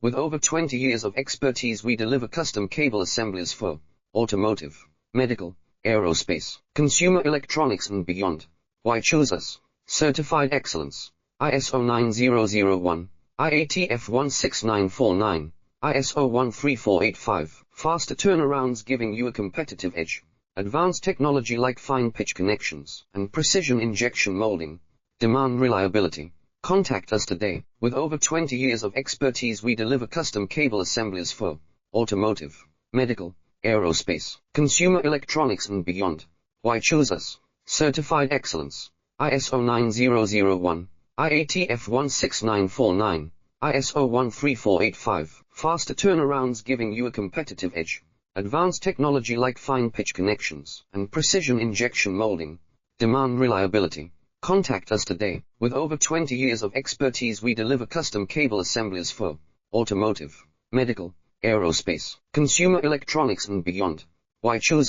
With over 20 years of expertise, we deliver custom cable assemblies for automotive, medical, aerospace, consumer electronics and beyond. Why choose us? Certified excellence. ISO 9001, IATF 16949, ISO 13485. Faster turnarounds giving you a competitive edge. Advanced technology like fine pitch connections and precision injection molding. Demand reliability. Contact us today. With over 20 years of expertise, we deliver custom cable assemblies for automotive, medical, aerospace, consumer electronics and beyond. Why choose us? Certified excellence. ISO 9001, IATF 16949, ISO 13485. Faster turnarounds giving you a competitive edge. Advanced technology like fine pitch connections and precision injection molding. Demand reliability. Contact us today. With over 20 years of expertise, we deliver custom cable assemblies for automotive, medical, aerospace, consumer electronics and beyond. Why choose us?